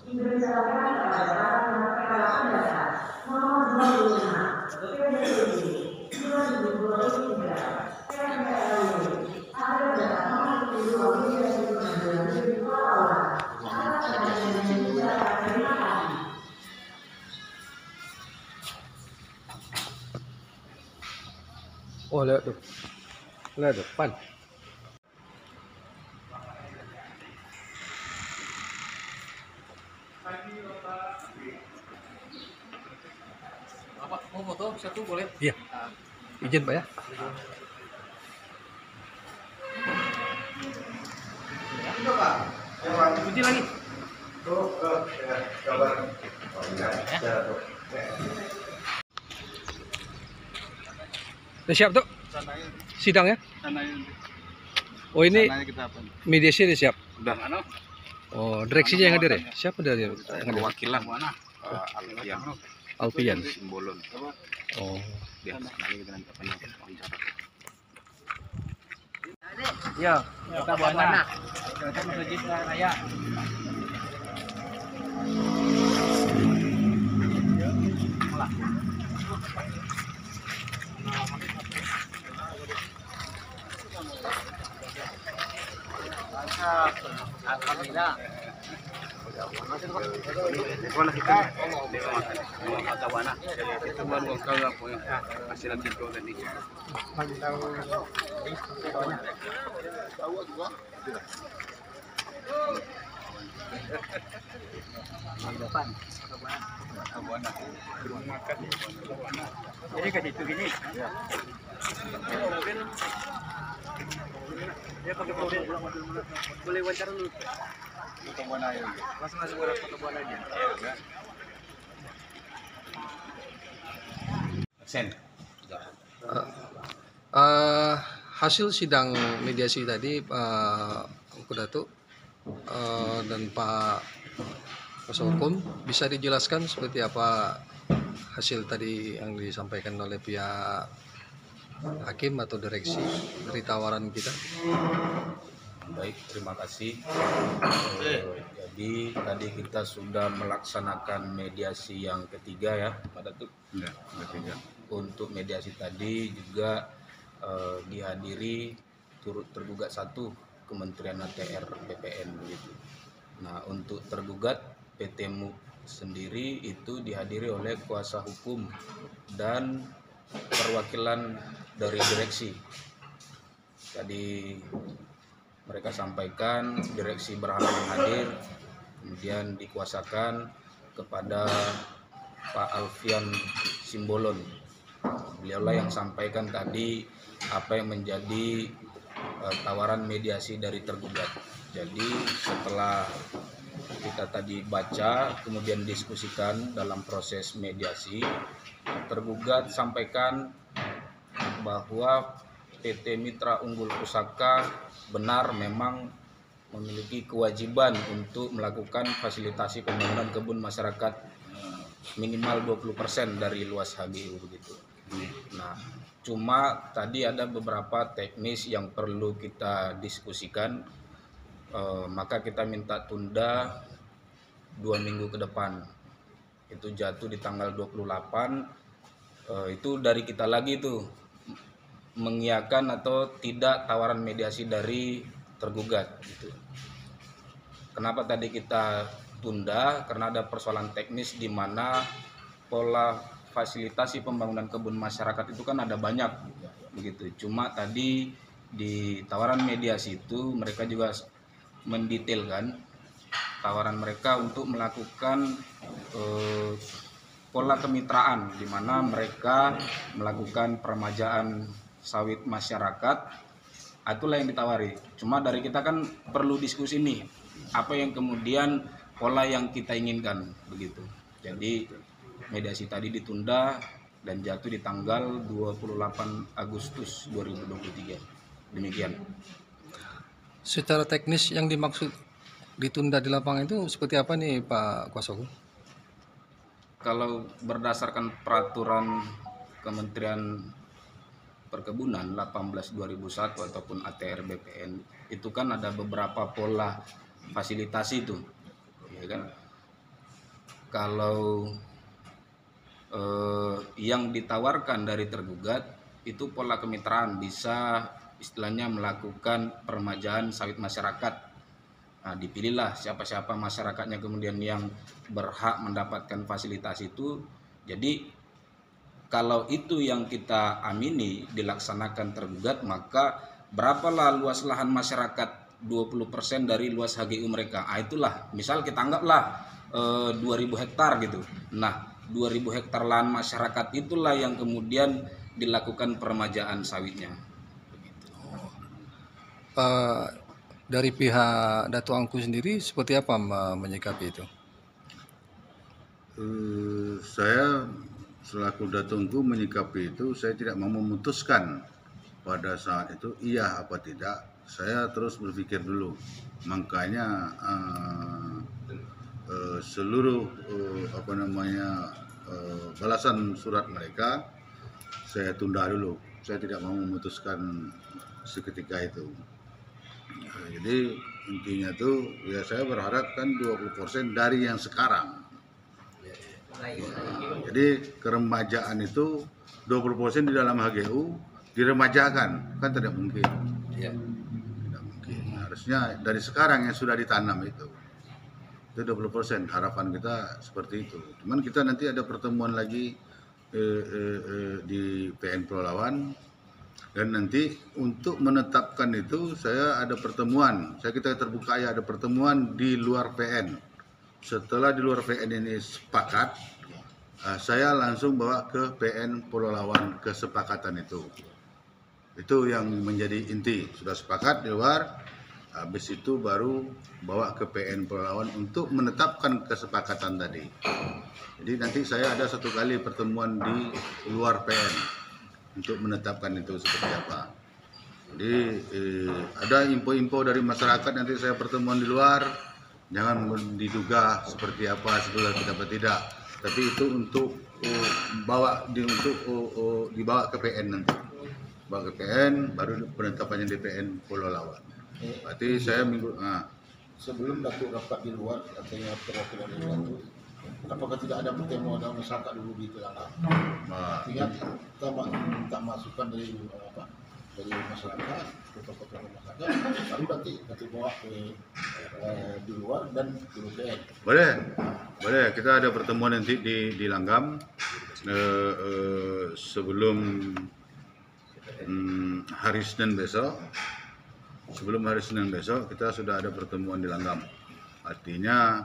Oh, lihat tuh. Lihat depan. Bapak mau foto satu boleh? Iya. Izin Pak ya. Kunci lagi. Udah siap tuh sidang ya? Oh ini mediasi udah siap? Udah. Oh direksinya yang hadir ya? Siapa dari yang hadir? Perwakilan Alfian. Simbolon. Oh. Dia nanti kita nanti wawancara. Yo, kita buat mana? Kita menuju ke raya. Alhamdulillah. Wala kita. Mga katawana. Ito ba ang kala po yung asilan dito tadi. Depan. Jadi ke situ gini. Ya pakai mobil. Boleh wawancara dulu. Foto buana ya. Langsung foto buana aja. Sen. Hasil sidang mediasi tadi Pak Datuk dan Pak Kuasa Hukum bisa dijelaskan seperti apa hasil tadi yang disampaikan oleh pihak hakim atau direksi dari tawaran kita? Baik, terima kasih. Jadi tadi kita sudah melaksanakan mediasi yang ketiga ya, Pak Datuk. Ya, ketiga. Untuk mediasi tadi juga dihadiri turut tergugat satu Kementerian ATR BPN begitu. Nah, untuk tergugat PT MUK sendiri itu dihadiri oleh kuasa hukum dan perwakilan dari direksi. Tadi mereka sampaikan direksi berhalangan hadir, kemudian dikuasakan kepada Pak Alfian Simbolon. Beliaulah yang sampaikan tadi apa yang menjadi tawaran mediasi dari tergugat. Jadi setelah kita tadi baca, kemudian diskusikan dalam proses mediasi, tergugat sampaikan bahwa PT Mitra Unggul Pusaka benar memang memiliki kewajiban untuk melakukan fasilitasi pembangunan kebun masyarakat minimal 20% dari luas HGU begitu. Nah, cuma tadi ada beberapa teknis yang perlu kita diskusikan, maka kita minta tunda 2 minggu ke depan. Itu jatuh di tanggal 28. Itu dari kita lagi tuh mengiyakan atau tidak tawaran mediasi dari tergugat gitu. Kenapa tadi kita tunda? Karena ada persoalan teknis di mana pola fasilitasi pembangunan kebun masyarakat itu kan ada banyak begitu. Cuma tadi di tawaran mediasi itu mereka juga mendetailkan tawaran mereka untuk melakukan pola kemitraan di mana mereka melakukan peremajaan sawit masyarakat. Itulah yang ditawari. Cuma dari kita kan perlu diskusi nih, apa yang kemudian pola yang kita inginkan begitu. Jadi mediasi tadi ditunda dan jatuh di tanggal 28 Agustus 2023. Demikian. Secara teknis yang dimaksud ditunda di lapangan itu seperti apa nih Pak Kuasa Hukum? Kalau berdasarkan peraturan Kementerian Perkebunan 18/2001 ataupun ATR BPN itu kan ada beberapa pola fasilitasi itu, ya kan? kalau yang ditawarkan dari tergugat itu pola kemitraan, bisa istilahnya melakukan peremajaan sawit masyarakat. Nah, dipilihlah siapa-siapa masyarakatnya kemudian yang berhak mendapatkan fasilitas itu. Jadi kalau itu yang kita amini dilaksanakan tergugat, maka berapalah luas lahan masyarakat 20% dari luas HGU mereka. Itulah, misal kita anggaplah 2000 hektar gitu. Nah, 2000 hektar lahan masyarakat itulah yang kemudian dilakukan peremajaan sawitnya. Dari pihak Datuk Angku sendiri seperti apa menyikapi itu? Saya selaku Datungku menyikapi itu, saya tidak mau memutuskan pada saat itu iya apa tidak. Saya terus berpikir dulu. Makanya seluruh balasan surat mereka saya tunda dulu. Saya tidak mau memutuskan seketika itu. Jadi intinya tuh ya saya berharap kan 20% dari yang sekarang. Jadi keremajaan itu 20% di dalam HGU diremajakan, kan tidak mungkin. Tidak mungkin. Harusnya dari sekarang yang sudah ditanam itu 20%. Harapan kita seperti itu. Cuman kita nanti ada pertemuan lagi di PN Pulau Lawan. Dan nanti untuk menetapkan itu saya ada pertemuan, kita terbuka ya, ada pertemuan di luar PN. Setelah di luar PN ini sepakat, saya langsung bawa ke PN Pulau Lawan kesepakatan itu. Itu yang menjadi inti, sudah sepakat di luar, habis itu baru bawa ke PN Pulau Lawan untuk menetapkan kesepakatan tadi. Jadi nanti saya ada satu kali pertemuan di luar PN. Untuk menetapkan itu seperti apa. Jadi ada info-info dari masyarakat, nanti saya pertemuan di luar, jangan diduga seperti apa setelah kita tidak. Tapi itu untuk dibawa ke PN nanti. Bawa ke PN, baru penetapannya di PN Pulau Lawan. Berarti saya Sebelum Datuk rapat di luar, katanya perwakilan dari Datuk, apakah tidak ada pertemuan dengan masyarakat dulu di Telanggap? Artinya kita minta masukan dari masyarakat, ke tokoh-tokoh masyarakat, baru nanti bawa di luar dan di PN. Boleh. Kita ada pertemuan nanti di Langgam sebelum hari Senin besok. Sebelum hari Senin besok kita sudah ada pertemuan di Langgam. Artinya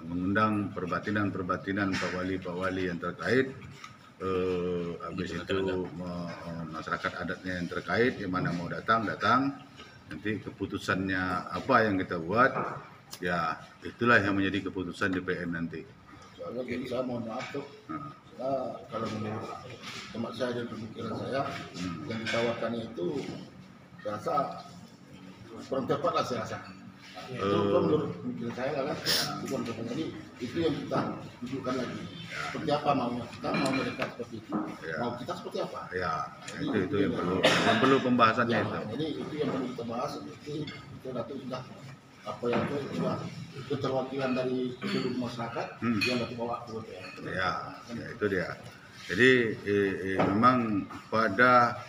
mengundang perbatinan Pak Wali yang terkait, habis itu masyarakat adatnya yang terkait, yang mana mau datang, nanti keputusannya apa yang kita buat, ya itulah yang menjadi keputusan di PN nanti. Soalnya jadi saya mohon maaf tuh, kalau menurut teman saya dan pemikiran saya, yang ditawarkannya itu saya rasa kurang tepat lah saya rasa. Itu menurut pemikiran saya kan, bukan tepat. Jadi itu yang kita dudukkan lagi. Seperti apa maunya kita, mau mereka seperti itu, mau kita seperti apa? Ya, itu yang perlu pembahasannya itu. Jadi itu yang perlu kita bahas. Itu Datuk sudah apa yang itu sudah keterwakilan dari seluruh masyarakat yang Datuk bawa ke BPN. Ya, itu dia. Jadi memang pada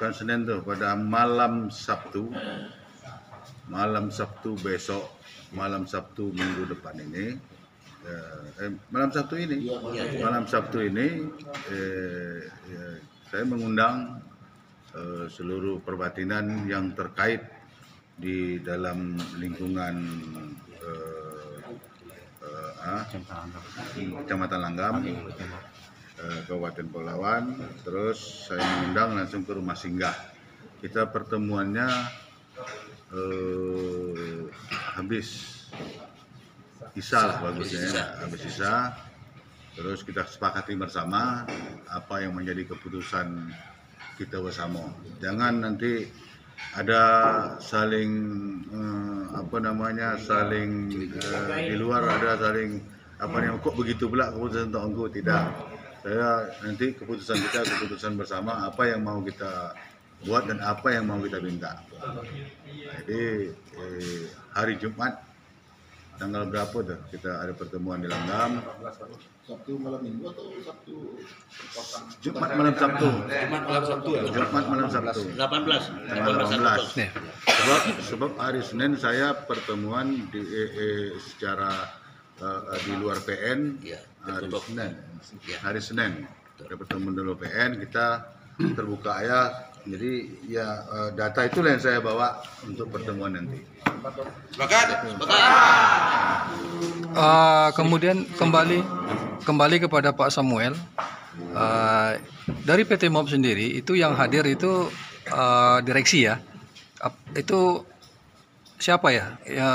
kan Senin tuh, pada malam Sabtu besok, malam Sabtu minggu depan ini, malam Sabtu ini saya mengundang seluruh perbatinan yang terkait di dalam lingkungan Kecamatan Langgam, Kabupaten Pulau Lawan. Terus saya mengundang langsung ke rumah singgah. Kita pertemuannya habis Isya lah bagusnya, habis Isya. Terus kita sepakati bersama apa yang menjadi keputusan kita bersama. Jangan nanti ada saling di luar ada saling kok begitu pula keputusan untuk engkau, tidak. Saya nanti keputusan bersama apa yang mau kita buat dan apa yang mau kita minta. Jadi hari Jumat tanggal berapa tuh kita ada pertemuan di Langgam? Sabtu malam minggu atau Sabtu Jumat malam Sabtu. Jumat malam Sabtu ya. Jumat malam Sabtu. 18. Tanggal 18. Ya. Sebab hari Senin saya pertemuan di secara di luar PN Iya, hari tertutup. Senin. Iya. Hari Senin ada pertemuan di luar PN, kita terbuka ya. Jadi ya data itulah yang saya bawa untuk pertemuan nanti. Kemudian kembali kepada Pak Samuel, dari PT MOP sendiri itu yang hadir itu direksi ya. Itu siapa ya? Ya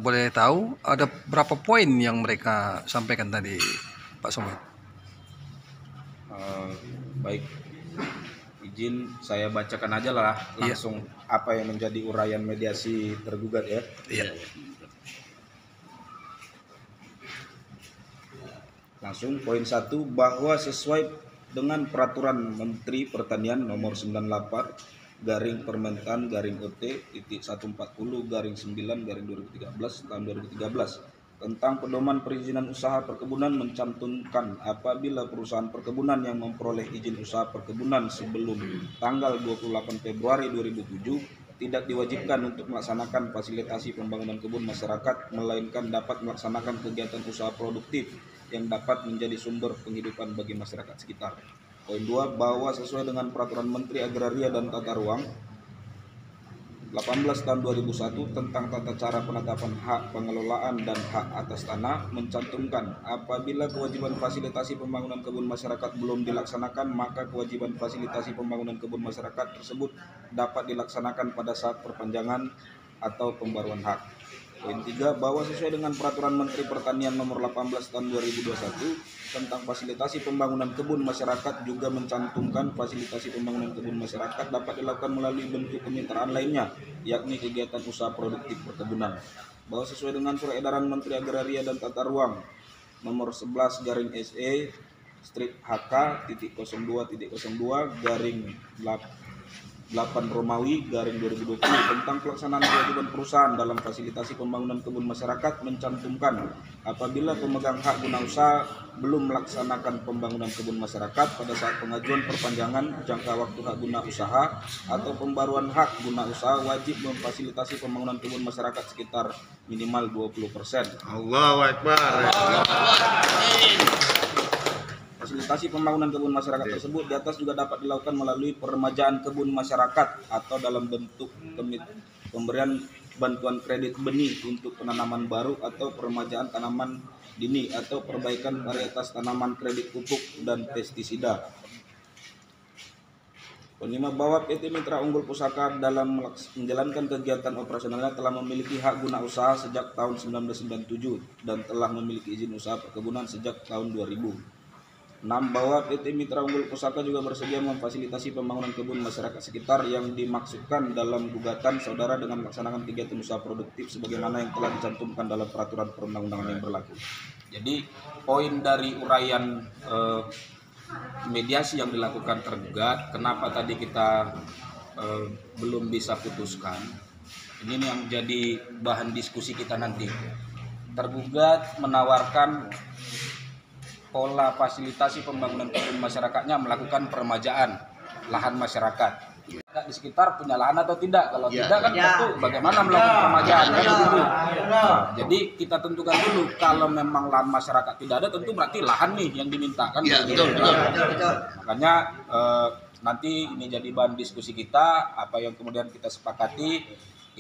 boleh tahu ada berapa poin yang mereka sampaikan tadi, Pak Samuel? Baik, izin saya bacakan aja lah Iya. langsung apa yang menjadi uraian mediasi tergugat ya. Iya. Langsung poin 1, bahwa sesuai dengan peraturan Menteri Pertanian nomor 98 garing Permentan garing OT titik 140 garing 9 garing 2013 tahun 2013 tentang pedoman perizinan usaha perkebunan mencantumkan apabila perusahaan perkebunan yang memperoleh izin usaha perkebunan sebelum tanggal 28 Februari 2007 tidak diwajibkan untuk melaksanakan fasilitasi pembangunan kebun masyarakat, melainkan dapat melaksanakan kegiatan usaha produktif yang dapat menjadi sumber penghidupan bagi masyarakat sekitar. Poin 2, bahwa sesuai dengan Peraturan Menteri Agraria dan Tata Ruang 18 tahun 2001 tentang tata cara penetapan hak pengelolaan dan hak atas tanah mencantumkan apabila kewajiban fasilitasi pembangunan kebun masyarakat belum dilaksanakan, maka kewajiban fasilitasi pembangunan kebun masyarakat tersebut dapat dilaksanakan pada saat perpanjangan atau pembaruan hak. Poin 3, bahwa sesuai dengan Peraturan Menteri Pertanian nomor 18 tahun 2021 tentang fasilitasi pembangunan kebun masyarakat juga mencantumkan fasilitasi pembangunan kebun masyarakat dapat dilakukan melalui bentuk kemitraan lainnya, yakni kegiatan usaha produktif perkebunan. Bahwa sesuai dengan Surat Edaran Menteri Agraria dan Tata Ruang nomor 11 garing SE strip HK titik 02 garing 8 Romawi garing 2020 tentang pelaksanaan kewajiban perusahaan dalam fasilitasi pembangunan kebun masyarakat mencantumkan apabila pemegang hak guna usaha belum melaksanakan pembangunan kebun masyarakat pada saat pengajuan perpanjangan jangka waktu hak guna usaha atau pembaruan hak guna usaha wajib memfasilitasi pembangunan kebun masyarakat sekitar minimal 20%. Allahu Akbar. Fasilitasi pembangunan kebun masyarakat tersebut di atas juga dapat dilakukan melalui peremajaan kebun masyarakat atau dalam bentuk pemberian bantuan kredit benih untuk penanaman baru atau peremajaan tanaman dini atau perbaikan varietas tanaman kredit pupuk dan pestisida. Poin 5, bahwa PT Mitra Unggul Pusaka dalam menjalankan kegiatan operasionalnya telah memiliki hak guna usaha sejak tahun 1997 dan telah memiliki izin usaha perkebunan sejak tahun 2000. 6, bahwa PT Mitra Unggul Pusaka juga bersedia memfasilitasi pembangunan kebun masyarakat sekitar yang dimaksudkan dalam gugatan saudara dengan melaksanakan kegiatan usaha produktif sebagaimana yang telah dicantumkan dalam peraturan perundang-undangan yang berlaku. Jadi poin dari uraian mediasi yang dilakukan tergugat, kenapa tadi kita belum bisa putuskan, ini yang jadi bahan diskusi kita nanti. Tergugat menawarkan pola fasilitasi pembangunan kebun masyarakatnya melakukan peremajaan lahan masyarakat. Di sekitar punya lahan atau tidak? Kalau tidak kan tentu bagaimana melakukan peremajaan kan begitu. Nah, jadi kita tentukan dulu kalau memang lahan masyarakat tidak ada tentu berarti lahan nih yang diminta kan. Ya, betul. Makanya nanti ini jadi bahan diskusi kita, apa yang kemudian kita sepakati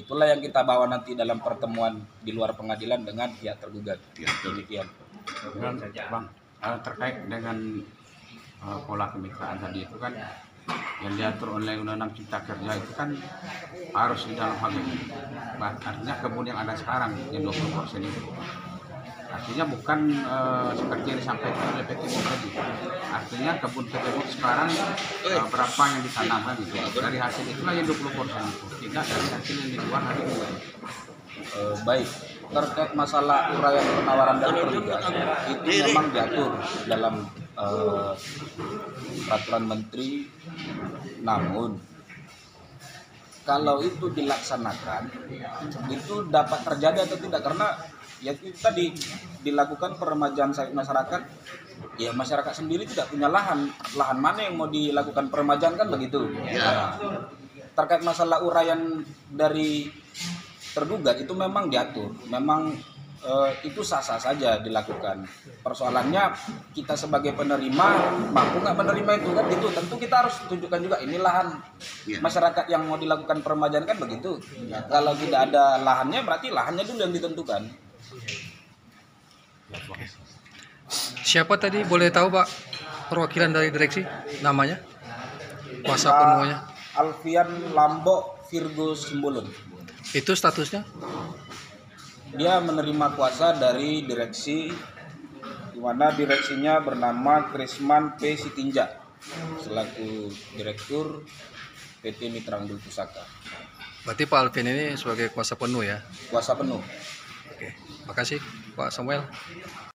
itulah yang kita bawa nanti dalam pertemuan di luar pengadilan dengan pihak tergugat. Demikian. Bang, terkait dengan pola kemitraan tadi itu kan yang diatur oleh Undang-Undang Cipta Kerja itu kan harus di dalam hal ini. Artinya kebun yang ada sekarang yang 20% itu artinya bukan seperti yang disampaikan oleh PT MOP tadi. Artinya kebun PT MOP sekarang berapa yang ditanamkan itu dari hasil itulah yang 20% itu, tidak dari hasil yang di luar hari ini. Baik, terkait masalah uraian penawaran dari tergugat itu memang diatur dalam peraturan menteri, namun kalau itu dilaksanakan itu dapat terjadi atau tidak, karena Ya itu tadi dilakukan peremajaan sawit masyarakat. Ya masyarakat sendiri tidak punya lahan mana yang mau dilakukan peremajaan kan begitu. Nah, terkait masalah uraian dari tergugat itu memang diatur, memang itu sah-sah saja dilakukan. Persoalannya kita sebagai penerima mampu nggak menerima itu kan gitu. Tentu kita harus tunjukkan juga ini lahan masyarakat yang mau dilakukan peremajaan kan begitu. Kalau tidak ada lahannya berarti lahannya dulu yang ditentukan. Siapa tadi boleh tahu Pak perwakilan dari direksi namanya? Kuasa penuhnya. Alfian Lambo Virgo Simbolon. Itu statusnya? Dia menerima kuasa dari direksi, di mana direksinya bernama Krisman P. Sitinja selaku direktur PT Mitra Unggul Pusaka. Berarti Pak Alvin ini sebagai kuasa penuh ya? Kuasa penuh. Oke, makasih Pak Samuel.